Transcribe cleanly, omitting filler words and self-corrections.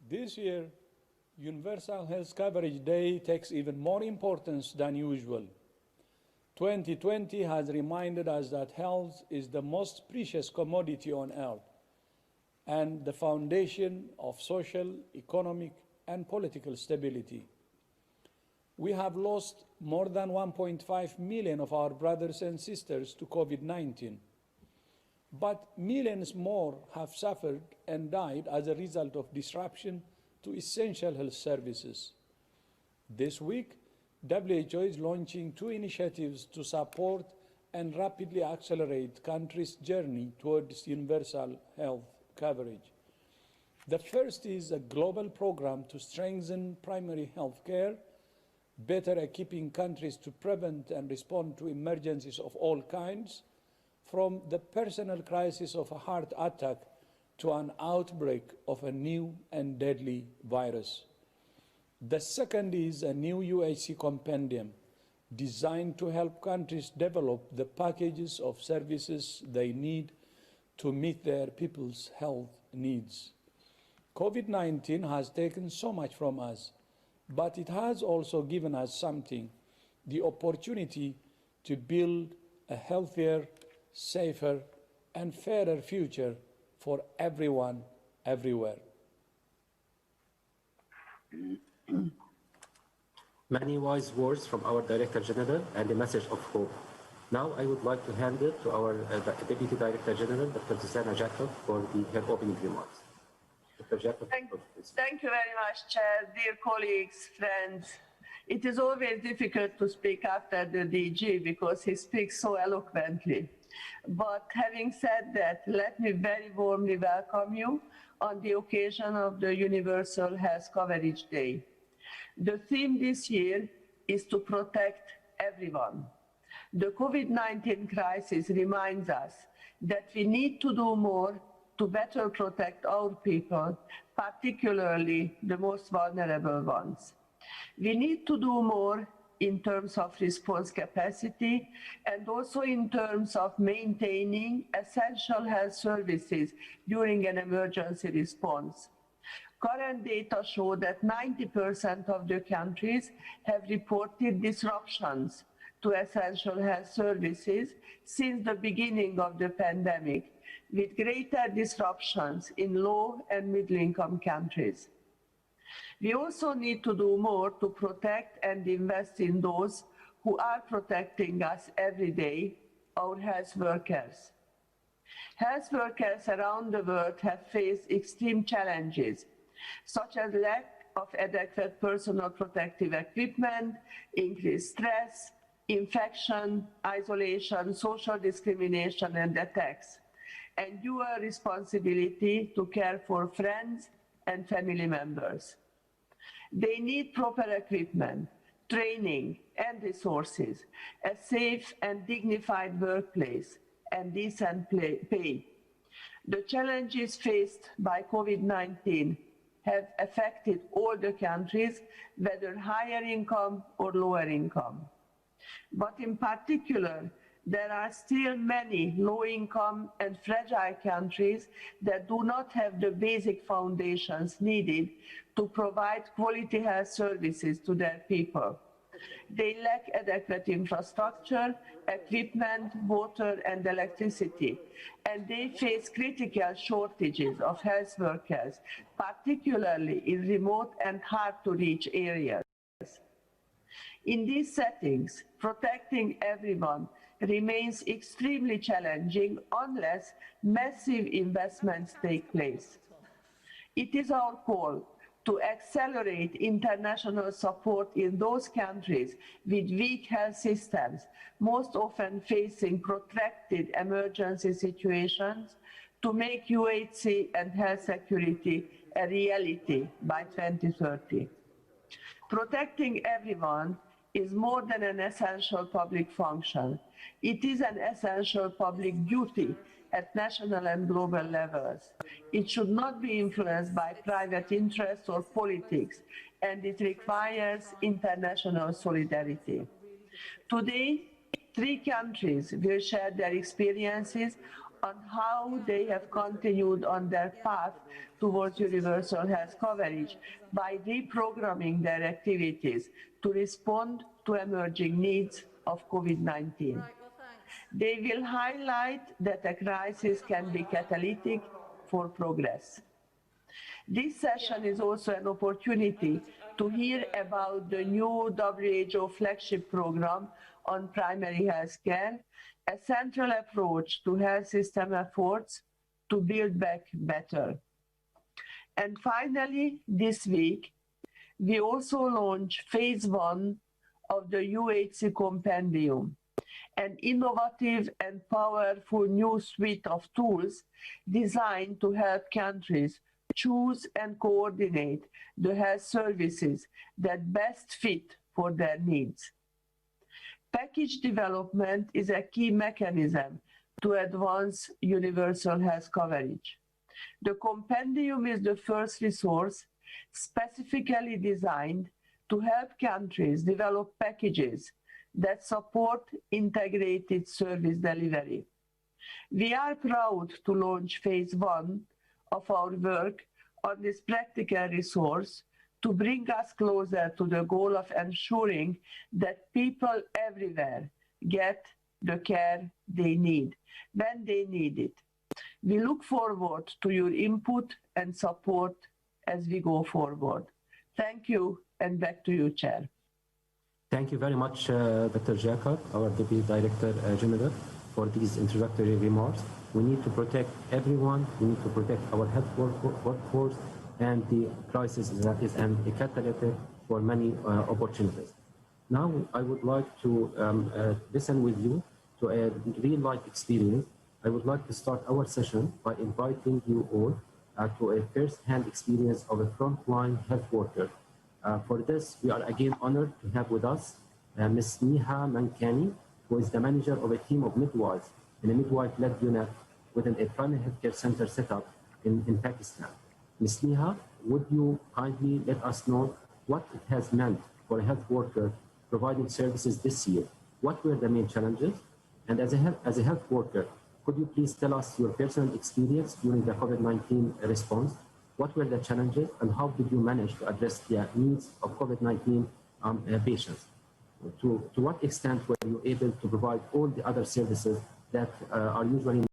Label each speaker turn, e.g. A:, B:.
A: This year, Universal Health Coverage Day takes even more importance than usual. 2020 has reminded us that health is the most precious commodity on earth and the foundation of social, economic, and political stability. We have lost more than 1.5 million of our brothers and sisters to COVID-19, but millions more have suffered and died as a result of disruption to essential health services. This week, WHO is launching 2 initiatives to support and rapidly accelerate countries' journey towards universal health coverage. The first is a global program to strengthen primary health care, better equipping countries to prevent and respond to emergencies of all kinds, from the personal crisis of a heart attack to an outbreak of a new and deadly virus. The second is a new UHC compendium designed to help countries develop the packages of services they need to meet their people's health needs. COVID-19 has taken so much from us, but it has also given us something, the opportunity to build a healthier, safer, and fairer future for everyone, everywhere.
B: Many wise words from our Director General and a message of hope. Now I would like to hand it to our Deputy Director General, Dr. Susanna Jacob, for her opening remarks. Dr. Jacob,
C: thank you very much, Chair, dear colleagues, friends. It is always difficult to speak after the DG because he speaks so eloquently. But having said that, let me very warmly welcome you on the occasion of the Universal Health Coverage Day. The theme this year is to protect everyone. The COVID-19 crisis reminds us that we need to do more to better protect our people, particularly the most vulnerable ones. We need to do more in terms of response capacity and also in terms of maintaining essential health services during an emergency response. Current data show that 90% of the countries have reported disruptions to essential health services since the beginning of the pandemic, with greater disruptions in low and middle-income countries. We also need to do more to protect and invest in those who are protecting us every day, our health workers. Health workers around the world have faced extreme challenges, such as lack of adequate personal protective equipment, increased stress, infection, isolation, social discrimination, and attacks, and dual responsibility to care for friends and family members. They need proper equipment, training, and resources, a safe and dignified workplace, and decent pay. The challenges faced by COVID-19 have affected all the countries, whether higher income or lower income. But in particular, there are still many low-income and fragile countries that do not have the basic foundations needed to provide quality health services to their people. They lack adequate infrastructure, equipment, water, and electricity, and they face critical shortages of health workers, particularly in remote and hard-to-reach areas. In these settings, protecting everyone remains extremely challenging unless massive investments take place. It is our call to accelerate international support in those countries with weak health systems, most often facing protracted emergency situations, to make UHC and health security a reality by 2030. Protecting everyone is more than an essential public function. It is an essential public duty at national and global levels. It should not be influenced by private interests or politics, and it requires international solidarity. Today, 3 countries will share their experiences on how they have continued on their path towards universal health coverage by reprogramming their activities to respond to emerging needs of COVID-19. They will highlight that a crisis can be catalytic for progress. This session is also an opportunity to hear about the new WHO flagship program on primary health care, a central approach to health system efforts to build back better. And finally, this week, we also launched phase 1 of the UHC Compendium, an innovative and powerful new suite of tools designed to help countries choose and coordinate the health services that best fit for their needs. Package development is a key mechanism to advance universal health coverage. The compendium is the first resource specifically designed to help countries develop packages that support integrated service delivery. We are proud to launch phase 1 of our work on this practical resource to bring us closer to the goal of ensuring that people everywhere get the care they need when they need it. We look forward to your input and support as we go forward. Thank you, and back to you, Chair.
B: Thank you very much, Dr. Jacob, our Deputy Director General, for these introductory remarks. We need to protect everyone. We need to protect our health workforce, and the crisis is a catalyst for many opportunities. Now, I would like to listen with you to a real-life experience. I would like to start our session by inviting you all to a first-hand experience of a frontline health worker. For this, we are again honored to have with us Ms. Neha Mankani, who is the manager of a team of midwives in a midwife-led unit within a primary healthcare center set up in Pakistan. Ms. Neha, would you kindly let us know what it has meant for a health worker providing services this year? What were the main challenges? And as a health worker, could you please tell us your personal experience during the COVID-19 response? What were the challenges, and how did you manage to address the needs of COVID-19 patients? To what extent were you able to provide all the other services that are usually